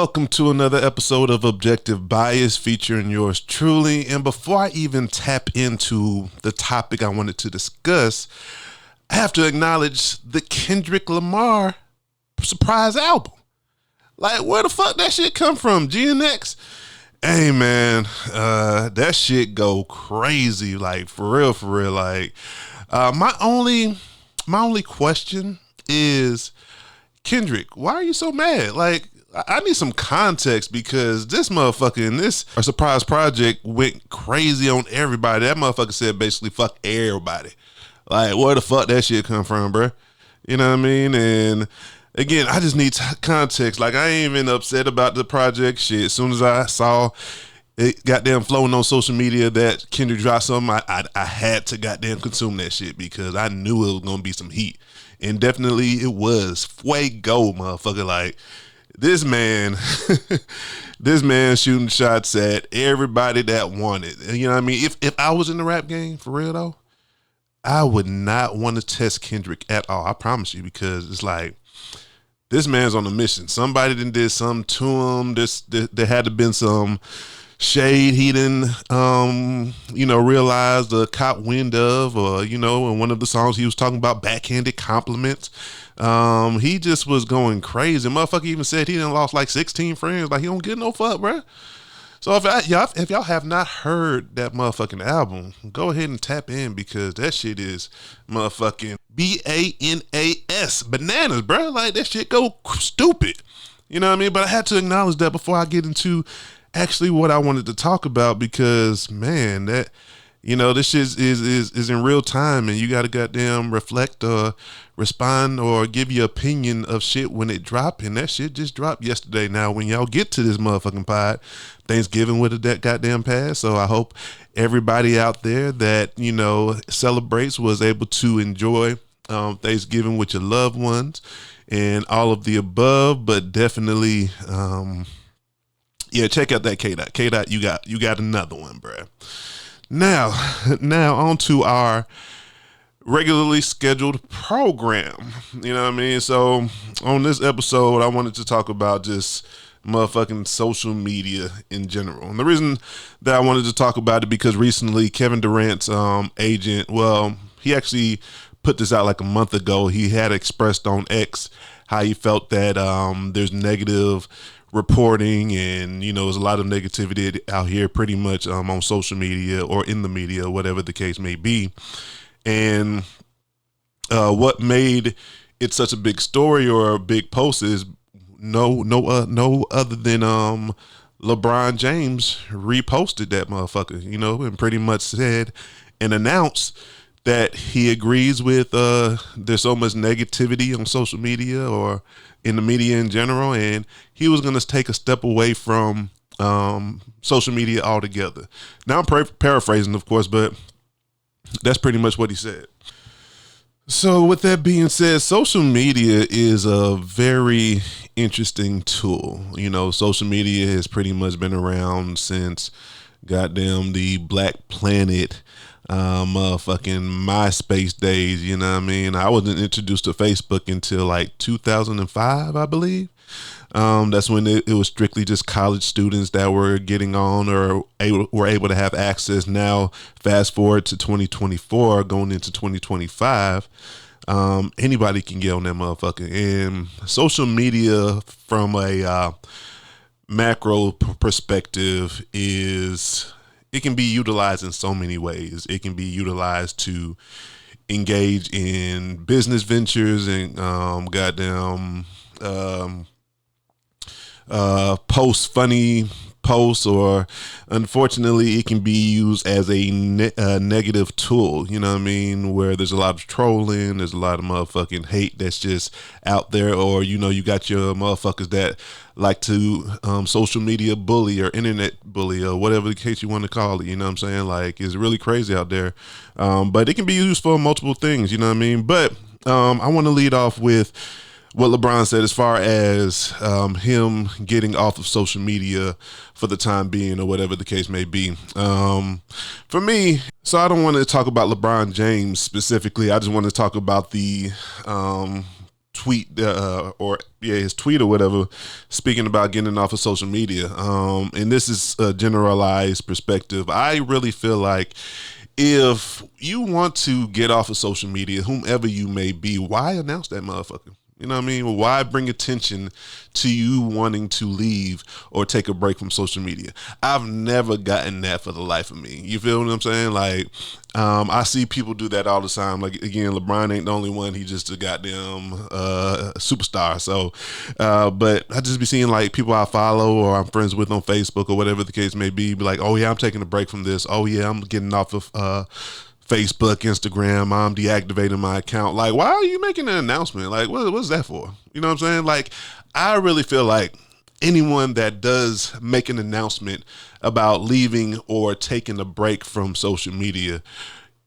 welcome to another episode of Objective Bias featuring yours truly. And before I even tap into the topic I wanted to discuss, I have to acknowledge the Kendrick Lamar surprise album. Like, where the fuck that shit come from? GNX? Hey man, that shit go crazy. Like, for real. Like, my only question is, Kendrick, why are you so mad? Like, I need some context because this motherfucker in this surprise project went crazy on everybody. That motherfucker said basically fuck everybody. Like, where the fuck that shit come from, bro? You know what I mean? And again, I just need context. Like, I ain't even upset about the project shit. As soon as I saw it goddamn flowing on social media that Kendrick dropped something, I had to goddamn consume that shit because I knew it was gonna be some heat. And definitely it was. Fuego, motherfucker. Like, this man, this man shooting shots at everybody that wanted. You know what I mean? If I was in the rap game, for real though, I would not want to test Kendrick at all. I promise you, because it's like, this man's on a mission. Somebody did something to him. There had to been some shade he didn't, realize the caught wind of, or, in one of the songs he was talking about backhanded compliments. He just was going crazy. Motherfucker even said he done lost like 16 friends. Like, he don't get no fuck, bro. So if y'all have not heard that motherfucking album, go ahead and tap in because that shit is motherfucking BANAS, bananas, bro. Like, that shit go stupid. You know what I mean? But I had to acknowledge that before I get into actually what I wanted to talk about, because man, that, this shit is in real time, and you got to goddamn reflect or respond or give your opinion of shit when it drop. And that shit just dropped yesterday. Now, when y'all get to this motherfucking pod, Thanksgiving would have that goddamn passed. So I hope everybody out there that, celebrates was able to enjoy Thanksgiving with your loved ones and all of the above. But definitely, check out that K-Dot. K-Dot, you got another one, bruh. Now on to our regularly scheduled program. You know what I mean? So on this episode, I wanted to talk about just motherfucking social media in general. And the reason that I wanted to talk about it, because recently Kevin Durant's agent, well, he actually put this out like a month ago. He had expressed on X how he felt that there's negative reporting and, there's a lot of negativity out here pretty much on social media or in the media, whatever the case may be. And what made it such a big story or a big post is no other than LeBron James reposted that motherfucker, and pretty much said and announced that he agrees with there's so much negativity on social media or in the media in general, and he was going to take a step away from social media altogether. Now I'm paraphrasing, of course, but that's pretty much what he said. So with that being said, social media is a very interesting tool. Social media has pretty much been around since goddamn the Black Planet motherfucking MySpace days. You know what I mean? I wasn't introduced to Facebook until like 2005, I believe. That's when it was strictly just college students that were getting on or were able to have access. Now, fast forward to 2024, going into 2025, anybody can get on that motherfucker. And social media, from a macro perspective, it can be utilized in so many ways. It can be utilized to engage in business ventures and post funny posts, or unfortunately it can be used as a negative tool, you know what I mean, where there's a lot of trolling, there's a lot of motherfucking hate that's just out there, or you got your motherfuckers that like to social media bully or internet bully or whatever the case you want to call it, you know what I'm saying? Like, it's really crazy out there, but it can be used for multiple things, you know what I mean? But I want to lead off with what LeBron said as far as him getting off of social media for the time being, or whatever the case may be. For me, so I don't want to talk about LeBron James specifically. I just want to talk about the tweet his tweet or whatever, speaking about getting off of social media. And this is a generalized perspective. I really feel like if you want to get off of social media, whomever you may be, why announce that motherfucker? You know what I mean? Why bring attention to you wanting to leave or take a break from social media? I've never gotten that for the life of me. You feel what I'm saying? Like, I see people do that all the time. Like, again, LeBron ain't the only one. He just a goddamn superstar. So, but I just be seeing like people I follow or I'm friends with on Facebook or whatever the case may be like, oh yeah, I'm taking a break from this. Oh yeah, I'm getting off of Facebook, Instagram, I'm deactivating my account. Like, why are you making an announcement? Like, what's that for? You know what I'm saying? Like, I really feel like anyone that does make an announcement about leaving or taking a break from social media,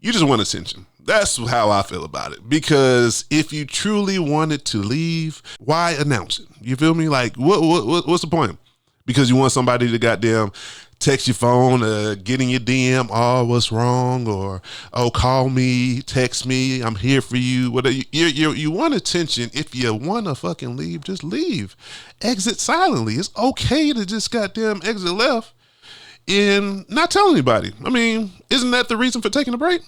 you just want attention. That's how I feel about it. Because if you truly wanted to leave, why announce it? You feel me? Like, what's the point? Because you want somebody to goddamn text your phone, get in your DM, oh, what's wrong? Or, oh, call me, text me, I'm here for you. Whatever. You want attention. If you want to fucking leave, just leave. Exit silently. It's okay to just goddamn exit left and not tell anybody. I mean, isn't that the reason for taking a break?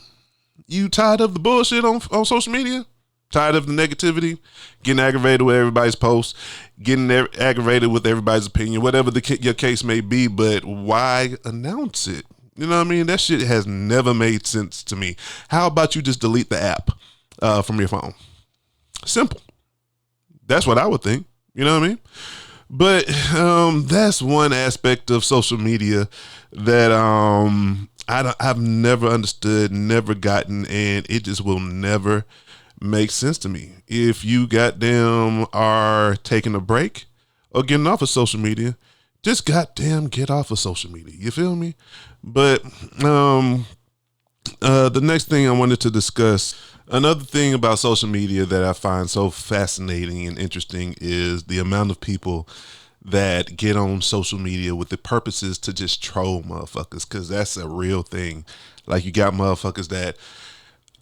You tired of the bullshit on social media? Tired of the negativity, getting aggravated with everybody's posts, getting aggravated with everybody's opinion, whatever your case may be, but why announce it? You know what I mean? That shit has never made sense to me. How about you just delete the app from your phone? Simple. That's what I would think. You know what I mean? But that's one aspect of social media that I've never understood, never gotten, and it just will never makes sense to me. If you goddamn are taking a break or getting off of social media, just goddamn get off of social media. You feel me? But the next thing I wanted to discuss, another thing about social media that I find so fascinating and interesting is the amount of people that get on social media with the purposes to just troll motherfuckers, because that's a real thing. Like, you got motherfuckers that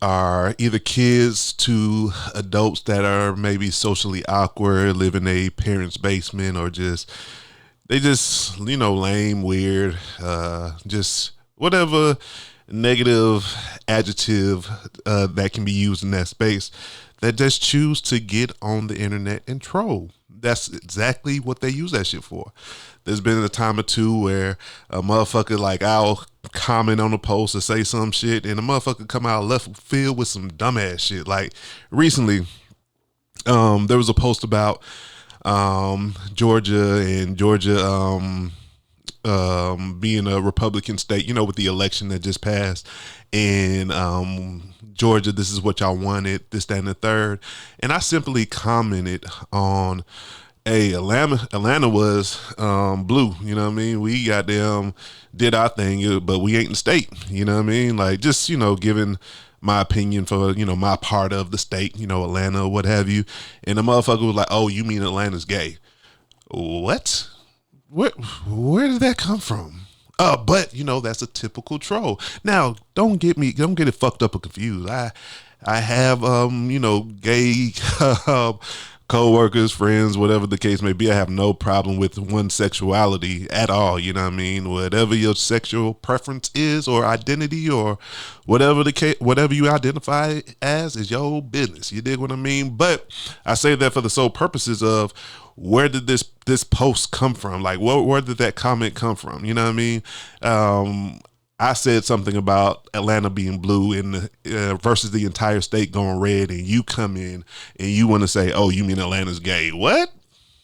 are either kids to adults that are maybe socially awkward, live in a parent's basement, or they just, lame, weird, just whatever negative adjective that can be used in that space, that just choose to get on the internet and troll. That's exactly what they use that shit for. There's been a time or two where a motherfucker, like, I'll comment on a post or say some shit, and a motherfucker come out left field with some dumbass shit. Like, recently, there was a post about Georgia and Georgia being a Republican state, with the election that just passed, and Georgia, this is what y'all wanted, this, that, and the third. And I simply commented on, hey, Atlanta was blue, you know what I mean? We goddamn did our thing, but we ain't the state, you know what I mean? Like, just, giving my opinion for, my part of the state, Atlanta or what have you. And the motherfucker was like, oh, you mean Atlanta's gay? What? Where did that come from? But that's a typical troll. Now, don't get it fucked up or confused. I have gay co-workers, friends, whatever the case may be. I have no problem with one sexuality at all. You know what I mean? Whatever your sexual preference is or identity or whatever the case, whatever you identify as is your business. You dig what I mean? But I say that for the sole purposes of, where did this post come from? Like, where did that comment come from? You know what I mean? I said something about Atlanta being blue and versus the entire state going red, and you come in and you want to say, oh, you mean Atlanta's gay? What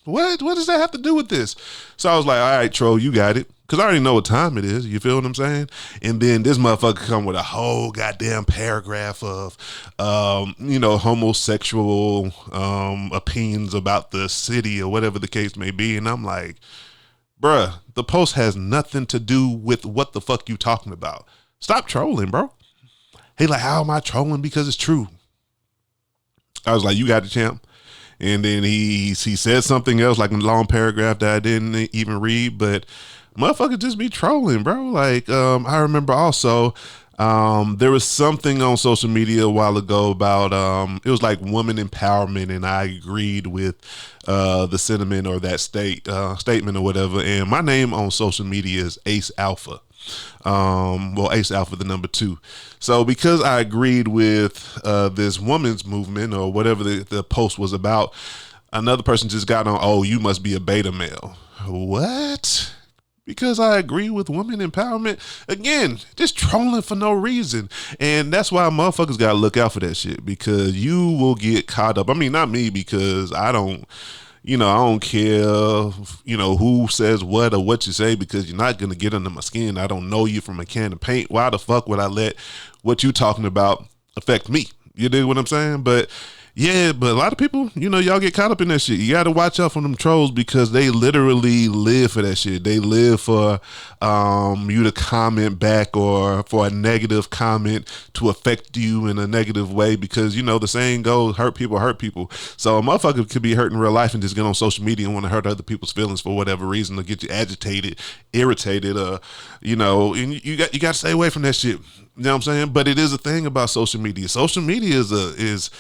does that have to do with this? So I was like, all right, troll, you got it. Because I already know what time it is. You feel what I'm saying? And then this motherfucker come with a whole goddamn paragraph of, homosexual opinions about the city or whatever the case may be. And I'm like, bruh, the post has nothing to do with what the fuck you talking about. Stop trolling, bro. He like, how am I trolling? Because it's true. I was like, you got the champ. And then he said something else, like a long paragraph that I didn't even read, but motherfucker just be trolling, bro. Like, I remember also, There was something on social media a while ago about it was like woman empowerment, and I agreed with the sentiment or that statement or whatever. And my name on social media is Ace Alpha. Well, Ace Alpha, the number 2. So because I agreed with this woman's movement or whatever the post was about, another person just got on, oh, you must be a beta male. What? Because I agree with women empowerment? Again, just trolling for no reason. And that's why motherfuckers gotta look out for that shit, because you will get caught up. I mean, not me, because I don't care, who says what or what you say, because you're not going to get under my skin. I don't know you from a can of paint. Why the fuck would I let what you talking about affect me? You dig what I'm saying? But yeah, but a lot of people, y'all get caught up in that shit. You got to watch out for them trolls, because they literally live for that shit. They live for you to comment back, or for a negative comment to affect you in a negative way, because, the saying goes, hurt people hurt people. So a motherfucker could be hurt in real life and just get on social media and want to hurt other people's feelings for whatever reason, to get you agitated, irritated, and you got to stay away from that shit. You know what I'm saying? But it is a thing about social media. Social media is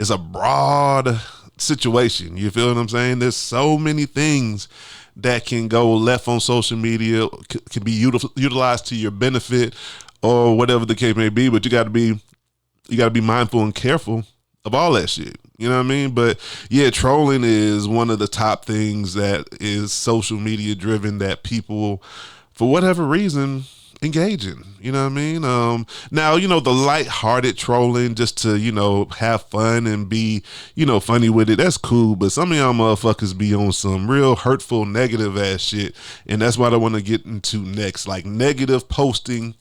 a broad situation. You feel what I'm saying? There's so many things that can go left on social media, can be utilized to your benefit or whatever the case may be. But you got to be mindful and careful of all that shit. You know what I mean? But yeah, trolling is one of the top things that is social media driven, that people, for whatever reason, engaging. You know what I mean? Now, the lighthearted trolling, just to, have fun and be, funny with it, that's cool. But some of y'all motherfuckers be on some real hurtful, negative ass shit. And that's what I want to get into next, like negative posting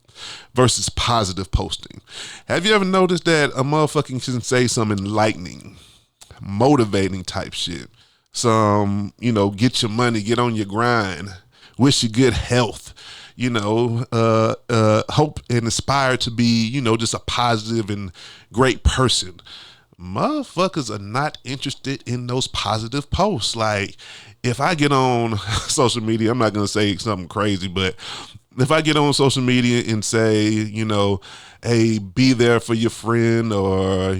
versus positive posting. Have you ever noticed that a motherfucker can say some enlightening, motivating type shit? Some, get your money, get on your grind, wish you good health, hope and aspire to be, just a positive and great person. Motherfuckers are not interested in those positive posts. Like, if I get on social media, I'm not going to say something crazy, but if I get on social media and say, hey, be there for your friend, or,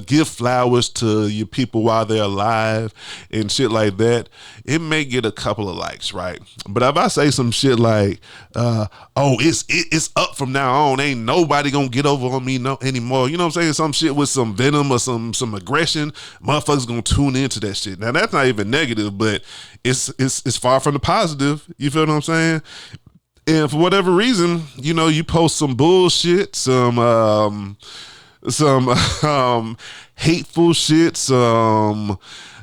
give flowers to your people while they're alive and shit like that, it may get a couple of likes, right? But if I say some shit like, it's up from now on, ain't nobody gonna get over on me anymore. You know what I'm saying? Some shit with some venom or some aggression, motherfuckers gonna tune into that shit. Now, that's not even negative, but it's far from the positive. You feel what I'm saying? And for whatever reason, you post some bullshit, some hateful shit, some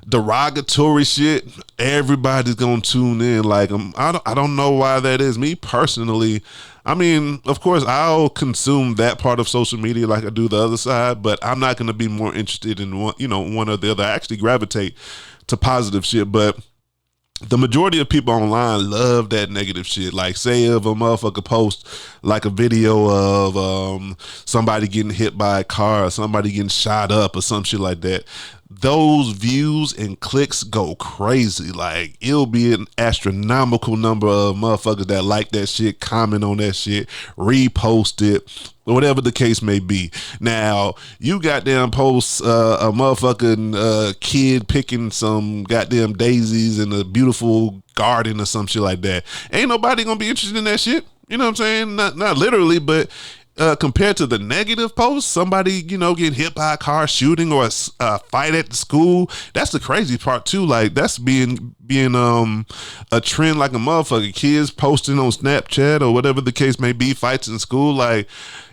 derogatory shit, everybody's gonna tune in. Like, I don't know why that is. Me personally, I mean, of course, I'll consume that part of social media like I do the other side, but I'm not gonna be more interested in one or the other. I actually gravitate to positive shit, but the majority of people online love that negative shit. Like, say if a motherfucker posts like a video of somebody getting hit by a car, or somebody getting shot up, or some shit like that, those views and clicks go crazy. Like, it'll be an astronomical number of motherfuckers that like that shit, comment on that shit, repost it, whatever the case may be. Now, you goddamn post a motherfucking kid picking some goddamn daisies in a beautiful garden or some shit like that. Ain't nobody gonna be interested in that shit. You know what I'm saying? Not literally, but compared to the negative posts, somebody, getting hit by a car, shooting, or a fight at the school. That's the crazy part too. Like, that's being a trend like a motherfucker. Kids posting on Snapchat or whatever the case may be, fights in school. Like,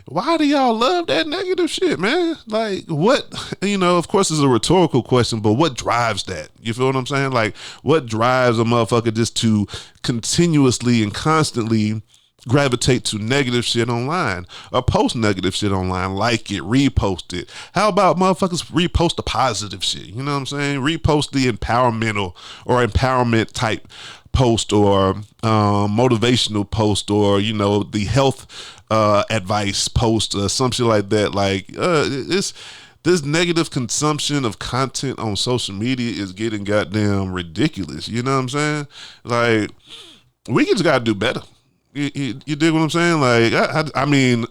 why do y'all love that negative shit, man? Like, what, of course it's a rhetorical question, but what drives that? You feel what I'm saying? Like, what drives a motherfucker just to continuously and constantly gravitate to negative shit online, or post negative shit online, like it, repost it? How about motherfuckers repost the positive shit? You know what I'm saying? Repost the empowerment type post, or motivational post, or the health advice post, or some shit like that. Like, this negative consumption of content on social media is getting goddamn ridiculous. You know what I'm saying? Like, we just gotta do better. You dig what I'm saying? Like, I mean,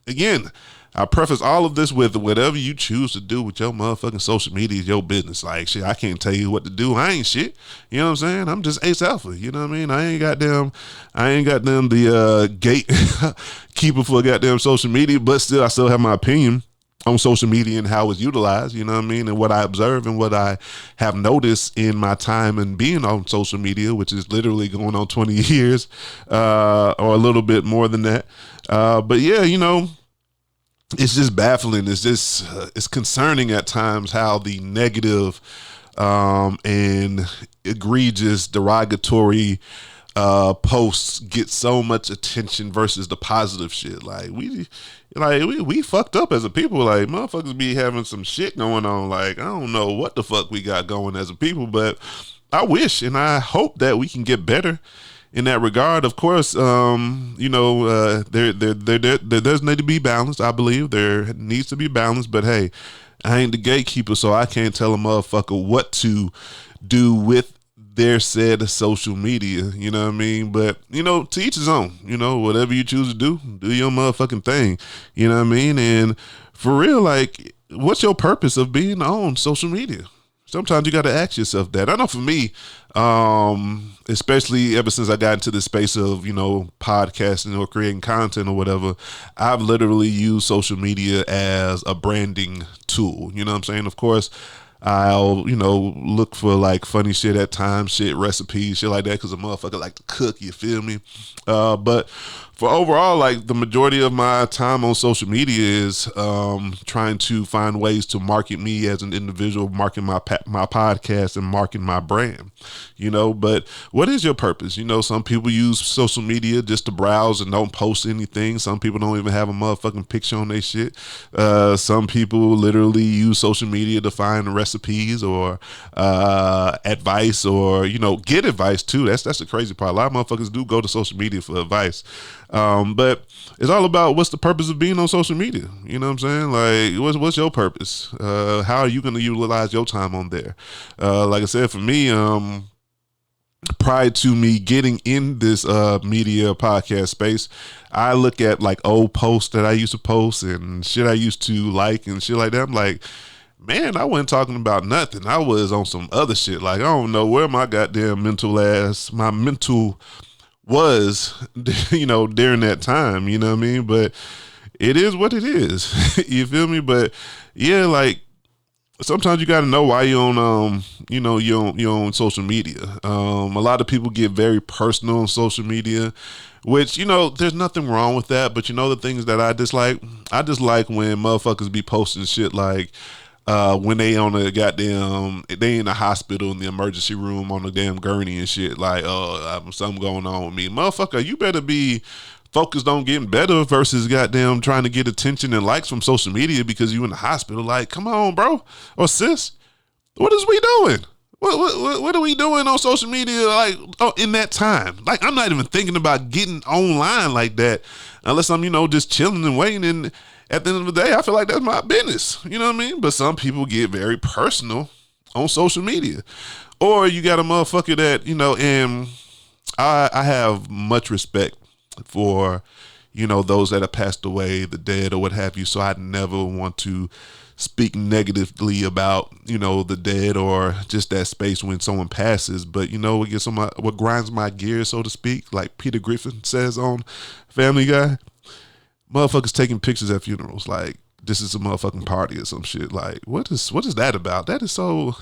again, I preface all of this with whatever you choose to do with your motherfucking social media is your business. Like, shit, I can't tell you what to do. I ain't shit. You know what I'm saying? I'm just Ace Alpha. You know what I mean? I ain't got them the gatekeeper for goddamn social media, but still, I still have my opinion on social media and how it's utilized, you know what I mean, and what I observe and what I have noticed in my time and being on social media, which is literally going on 20 years or a little bit more than that. But yeah, you know, it's just baffling. It's just it's concerning at times how the negative and egregious derogatory posts get so much attention versus the positive shit. Like we fucked up as a people. Like motherfuckers be having some shit going on. Like I don't know what the fuck we got going as a people, but I wish and I hope that we can get better in that regard. Of course, you know, there does need to be balance. I believe there needs to be balance, but hey, I ain't the gatekeeper, so I can't tell a motherfucker what to do with their said social media, you know what I mean? But, you know, to each his own, you know, whatever you choose to do your motherfucking thing, you know what I mean? And for real, like, what's your purpose of being on social media? Sometimes you got to ask yourself that. I know for me, especially ever since I got into the space of, you know, podcasting or creating content or whatever, I've literally used social media as a branding tool. You know what I'm saying? Of course, I'll, you know, look for like funny shit at times, shit, recipes, shit like that, because a motherfucker like to cook, you feel me? But for overall, like the majority of my time on social media is trying to find ways to market me as an individual, market my podcast and market my brand, you know. But what is your purpose? You know, some people use social media just to browse and don't post anything. Some people don't even have a motherfucking picture on their shit. Some people literally use social media to find recipes or advice, or, you know, get advice too. That's the crazy part. A lot of motherfuckers do go to social media for advice. But it's all about what's the purpose of being on social media. You know what I'm saying? Like, what's your purpose? How are you going to utilize your time on there? Like I said, for me, prior to me getting in this media podcast space, I look at like old posts that I used to post and shit I used to like and shit like that. I'm like, man, I wasn't talking about nothing. I was on some other shit. Like, I don't know where my goddamn mental was, you know, during that time, you know what I mean? But it is what it is. You feel me? But yeah, like sometimes you got to know why you're on, you know, you're on social media. A lot of people get very personal on social media, which, you know, there's nothing wrong with that. But you know, the things that I dislike when motherfuckers be posting shit like, when they on a goddamn, they in a hospital in the emergency room on a damn gurney and shit, like, something going on with me. Motherfucker, you better be focused on getting better versus goddamn trying to get attention and likes from social media because you in the hospital. Like, come on, bro or sis, what is we doing? What are we doing on social media, like, in that time? Like, I'm not even thinking about getting online like that unless I'm, you know, just chilling and waiting. And at the end of the day, I feel like that's my business. You know what I mean? But some people get very personal on social media. Or you got a motherfucker that, you know, and I have much respect for, you know, those that have passed away, the dead or what have you. So I'd never want to speak negatively about, you know, the dead or just that space when someone passes. But, you know, what grinds my gears, so to speak, like Peter Griffin says on Family Guy, motherfuckers taking pictures at funerals like this is a motherfucking party or some shit. Like, what is that about? That is so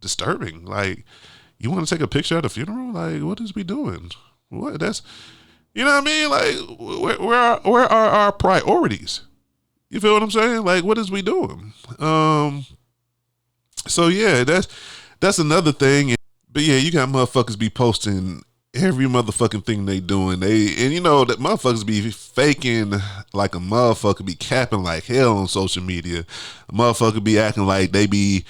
disturbing. Like, you want to take a picture at a funeral? Like, what is we doing? What? That's, you know what I mean? Like, where are our priorities? You feel what I'm saying? Like, what is we doing? So yeah, that's another thing. But yeah, you got motherfuckers be posting every motherfucking thing they doing. And you know that motherfuckers be faking like a motherfucker, be capping like hell on social media. A motherfucker be acting like they be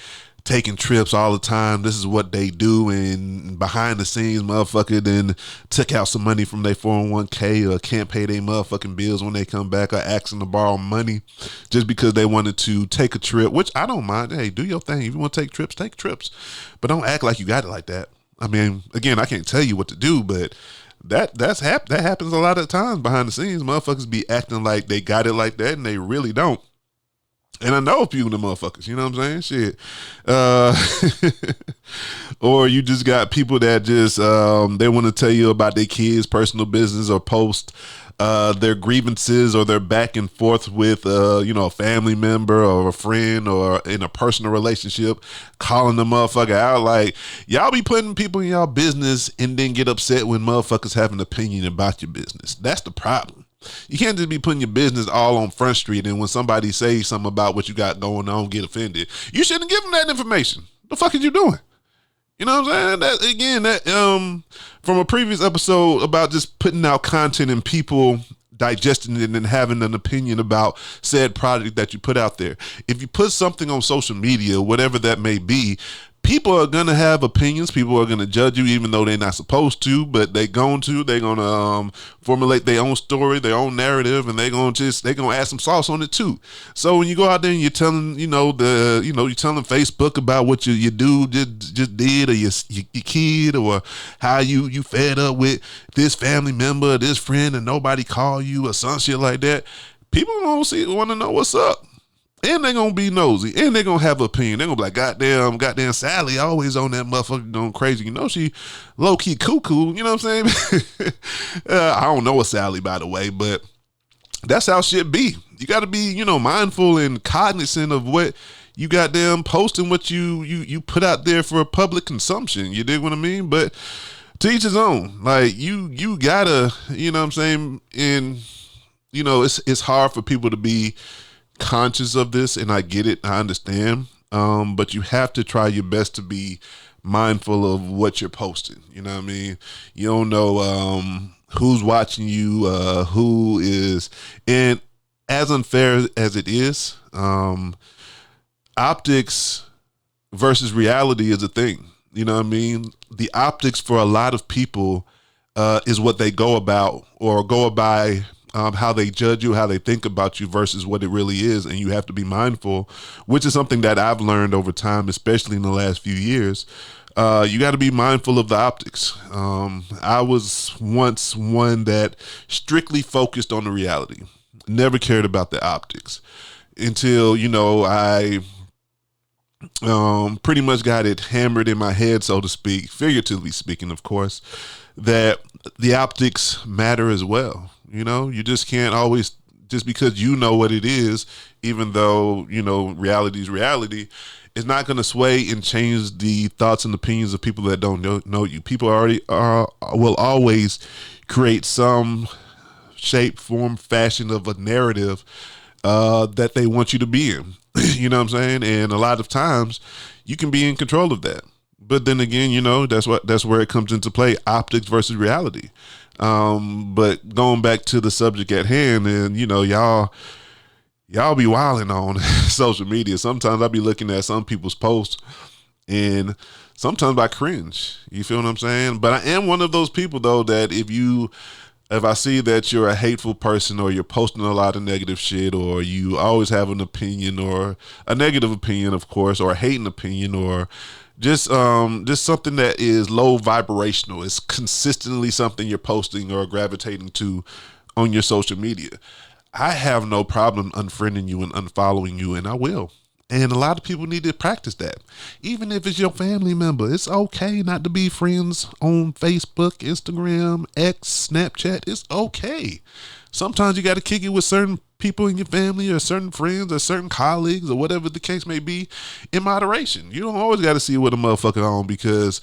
taking trips all the time. This is what they do, and behind the scenes, motherfucker then took out some money from their 401k or can't pay their motherfucking bills when they come back, or asking to borrow money just because they wanted to take a trip, which I don't mind. Hey, do your thing. If you want to take trips, take trips. But don't act like you got it like that. I mean, again, I can't tell you what to do, but that happens a lot of times behind the scenes. Motherfuckers be acting like they got it like that, and they really don't. And I know a few of the motherfuckers, you know what I'm saying? Shit. Or you just got people that just, they want to tell you about their kids' personal business or post their grievances or their back and forth with, a family member or a friend or in a personal relationship, calling the motherfucker out. Like, y'all be putting people in y'all business and then get upset when motherfuckers have an opinion about your business. That's the problem. You can't just be putting your business all on Front Street, and when somebody says something about what you got going on, get offended. You shouldn't give them that information. The fuck are you doing? You know what I'm saying? That from a previous episode about just putting out content and people digesting it and having an opinion about said product that you put out there. If you put something on social media, whatever that may be, people are going to have opinions. People are going to judge you even though they're not supposed to, but they're going to formulate their own story, their own narrative, and they're going to add some sauce on it too. So when you go out there and you're telling, you're telling Facebook about what you do just did, or your kid, or how you fed up with this family member, or this friend, and nobody call you or some shit like that, people want to know what's up. And they're going to be nosy. And they're going to have an opinion. They're going to be like, goddamn Sally always on that motherfucker going crazy. You know, she low-key cuckoo. You know what I'm saying? I don't know a Sally, by the way, but that's how shit be. You got to be, mindful and cognizant of what you goddamn posting, what you put out there for public consumption. You dig what I mean? But to each his own. Like, you got to, you know what I'm saying? And, it's hard for people to be conscious of this, and I get it, I understand, but you have to try your best to be mindful of what you're posting. You know what I mean? You don't know who's watching you, who is, and as unfair as it is, optics versus reality is a thing. You know what I mean? The optics for a lot of people is what they go about or go by, how they judge you, how they think about you versus what it really is. And you have to be mindful, which is something that I've learned over time, especially in the last few years. You got to be mindful of the optics. I was once one that strictly focused on the reality, never cared about the optics until, I pretty much got it hammered in my head, so to speak, figuratively speaking, of course, that the optics matter as well. You just can't always, just because you know what it is, even though, reality is reality, it's not going to sway and change the thoughts and opinions of people that don't know you. People will always create some shape, form, fashion of a narrative that they want you to be in. You know what I'm saying? And a lot of times you can be in control of that. But then again, that's where it comes into play, optics versus reality. But going back to the subject at hand, and y'all be wilding on social media. Sometimes I be looking at some people's posts, and sometimes I cringe. You feel what I'm saying? But I am one of those people though that if I see that you're a hateful person, or you're posting a lot of negative shit, or you always have an opinion, or a negative opinion, of course, or a hating opinion, or just something that is low vibrational, it's consistently something you're posting or gravitating to on your social media, I have no problem unfriending you and unfollowing you, and I will. And a lot of people need to practice that. Even if it's your family member, it's okay not to be friends on Facebook, Instagram, X, Snapchat. It's okay. Sometimes you got to kick it with certain people in your family, or certain friends, or certain colleagues, or whatever the case may be, in moderation. You don't always got to see what a motherfucker on, because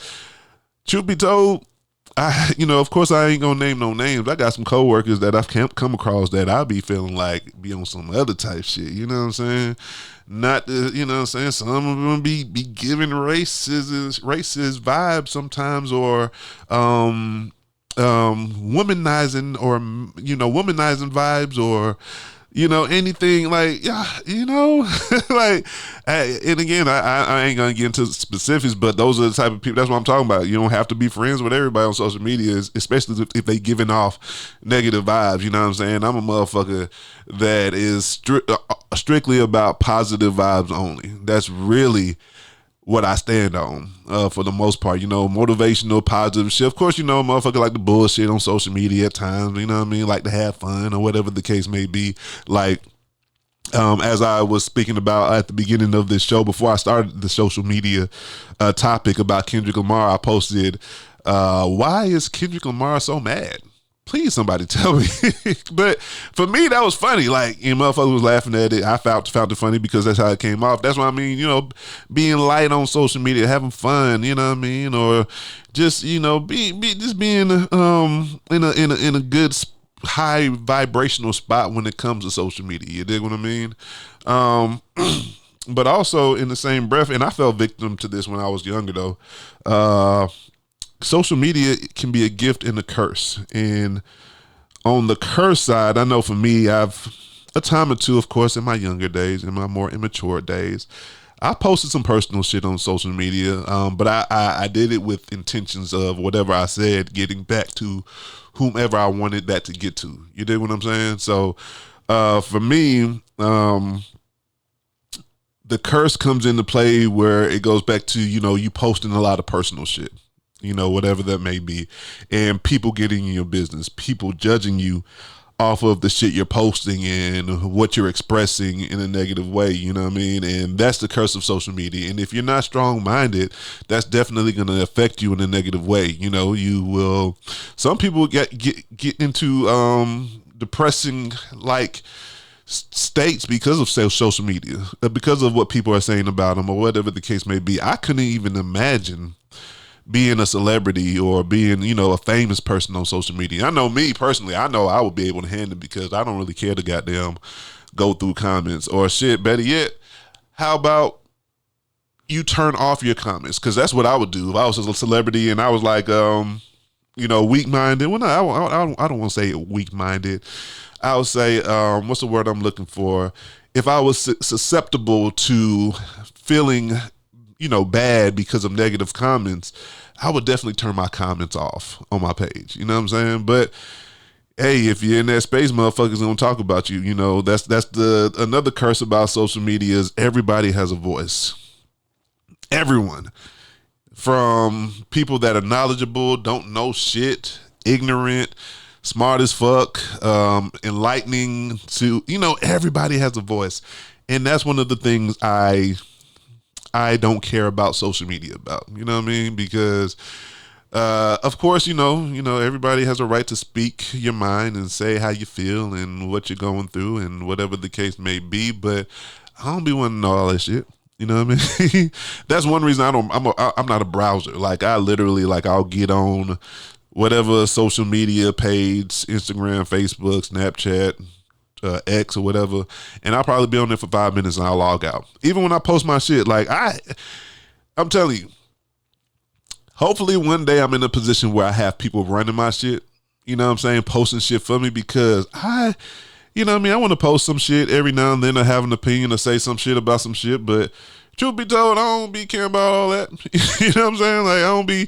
truth be told, of course I ain't gonna name no names. I got some coworkers that I've come across that I be feeling like be on some other type shit. You know what I'm saying? Not, you know what I'm saying? Some of them be giving racist vibes sometimes, or womanizing, or womanizing vibes, or anything like, like, and again, I ain't gonna get into specifics, but those are the type of people. That's what I'm talking about. You don't have to be friends with everybody on social media, especially if they giving off negative vibes. You know what I'm saying? I'm a motherfucker that is strictly about positive vibes only. That's really what I stand on for the most part. Motivational, positive shit. Of course, motherfucker like to bullshit on social media at times. You know what I mean? Like to have fun or whatever the case may be. Like, as I was speaking about at the beginning of this show, before I started the social media topic about Kendrick Lamar, I posted, why is Kendrick Lamar so mad? Please, somebody tell me. But for me, that was funny. Like, motherfuckers was laughing at it. I found it funny because that's how it came off. That's what I mean, being light on social media, having fun, you know what I mean? Or just, just being in a good high vibrational spot when it comes to social media. You dig what I mean? But also in the same breath, and I fell victim to this when I was younger though, social media can be a gift and a curse. And on the curse side, I know for me, I've a time or two, of course, in my younger days, in my more immature days, I posted some personal shit on social media, but I did it with intentions of whatever I said getting back to whomever I wanted that to get to. You dig what I'm saying? So for me, the curse comes into play where it goes back to, you posting a lot of personal shit. Whatever that may be, and people getting in your business, people judging you off of the shit you're posting and what you're expressing in a negative way, you know what I mean? And that's the curse of social media. And if you're not strong-minded, that's definitely going to affect you in a negative way. You will, some people get into depressing like states because of social media, because of what people are saying about them or whatever the case may be. I couldn't even imagine being a celebrity or being, a famous person on social media. I know me personally, I know I would be able to handle it because I don't really care to goddamn go through comments or shit. Better yet, how about you turn off your comments? Because that's what I would do if I was a celebrity and I was like, weak-minded. Well, no, I don't want to say weak-minded. I would say, what's the word I'm looking for? If I was susceptible to feeling bad because of negative comments, I would definitely turn my comments off on my page. You know what I'm saying? But hey, if you're in that space, motherfuckers gonna talk about you. That's the another curse about social media is everybody has a voice. Everyone, from people that are knowledgeable, don't know shit, ignorant, smart as fuck, enlightening, to everybody has a voice. And that's one of the things I don't care about social media about, you know what I mean? Because, of course, everybody has a right to speak your mind and say how you feel and what you're going through and whatever the case may be. But I don't be wanting to know all that shit. You know what I mean? That's one reason I'm not a browser. Like I literally, I'll get on whatever social media page, Instagram, Facebook, Snapchat, X or whatever, and I'll probably be on there for 5 minutes and I'll log out. Even when I post my shit, I'm telling you, hopefully one day I'm in a position where I have people running my shit, you know what I'm saying, posting shit for me, because I want to post some shit every now and then, or have an opinion or say some shit about some shit, but truth be told, I don't be caring about all that. You know what I'm saying? I don't be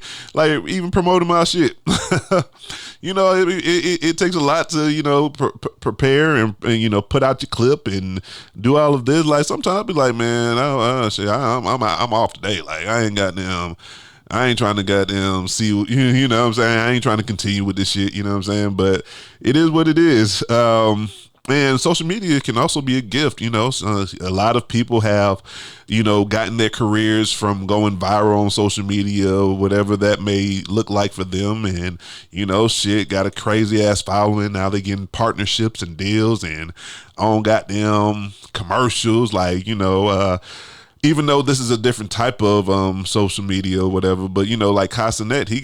even promoting my shit. It takes a lot to prepare and put out your clip and do all of this. Sometimes I be like, man, I'm off today. I ain't trying to goddamn see, you know what I'm saying? I ain't trying to continue with this shit, you know what I'm saying? But it is what it is. And social media can also be a gift, So a lot of people have, gotten their careers from going viral on social media, whatever that may look like for them. And, shit, got a crazy ass following. Now they getting partnerships and deals and on goddamn commercials, even though this is a different type of social media or whatever, but like Casanet, he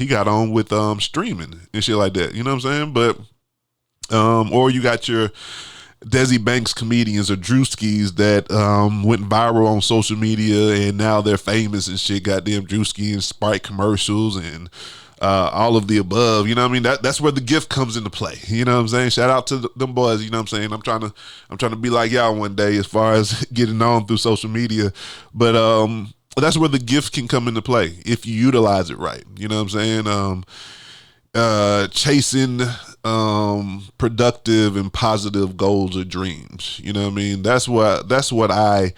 got on with streaming and shit like that. You know what I'm saying? But or you got your Desi Banks comedians or Drewskis that went viral on social media and now they're famous and shit. Goddamn Drewski and Sprite commercials and all of the above. You know what I mean? That's where the gift comes into play. You know what I'm saying? Shout out to them boys. You know what I'm saying? I'm trying to be like y'all one day as far as getting on through social media, but that's where the gift can come into play if you utilize it right. You know what I'm saying? Chasing productive and positive goals or dreams. You know what I mean? That's what I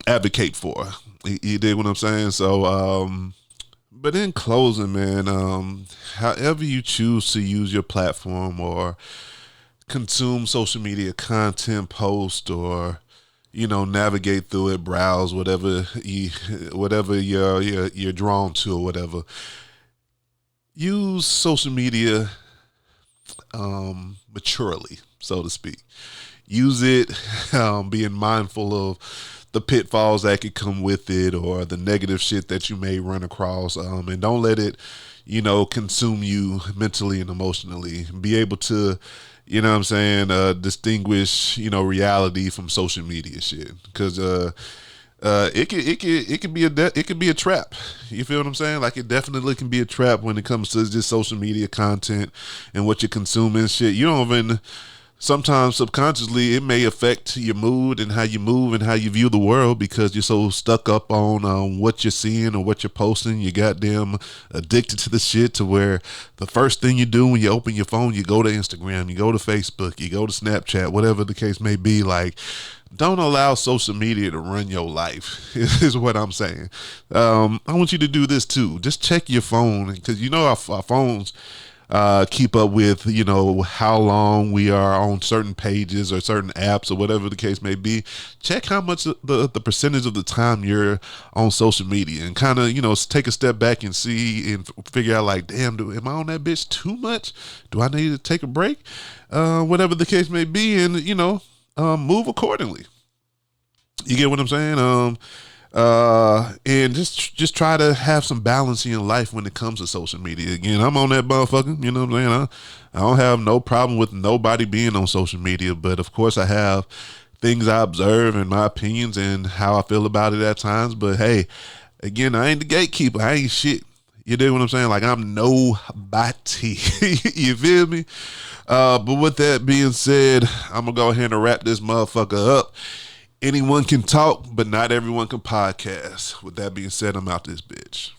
advocate for. You dig what I'm saying? So but in closing, man, however you choose to use your platform or consume social media content, post, or navigate through it, browse, whatever you're drawn to or whatever. Use social media maturely, so to speak. Use it, being mindful of the pitfalls that could come with it or the negative shit that you may run across, and don't let it, consume you mentally and emotionally. Be able to, what I'm saying, distinguish, reality from social media shit, because it could be a trap. You feel what I'm saying? Like, it definitely can be a trap when it comes to just social media content and what you're consuming. Shit, you don't even. Sometimes subconsciously it may affect your mood and how you move and how you view the world because you're so stuck up on what you're seeing or what you're posting. You goddamn addicted to the shit to where the first thing you do when you open your phone, you go to Instagram, you go to Facebook, you go to Snapchat, whatever the case may be. Like, don't allow social media to run your life is what I'm saying. I want you to do this too. Just check your phone, because our phones keep up with how long we are on certain pages or certain apps or whatever the case may be. Check how much the percentage of the time you're on social media, and kind of take a step back and see and figure out, like, damn, am I on that bitch too much? Do I need to take a break? Whatever the case may be, and move accordingly. You get what I'm saying? And just try to have some balance in your life when it comes to social media. Again, I'm on that motherfucker. You know what I'm saying? I don't have no problem with nobody being on social media, but of course I have things I observe and my opinions and how I feel about it at times. But hey, again, I ain't the gatekeeper. I ain't shit. You dig what I'm saying? Like, I'm nobody. You feel me? But with that being said, I'm gonna go ahead and wrap this motherfucker up. Anyone can talk, but not everyone can podcast. With that being said, I'm out this bitch.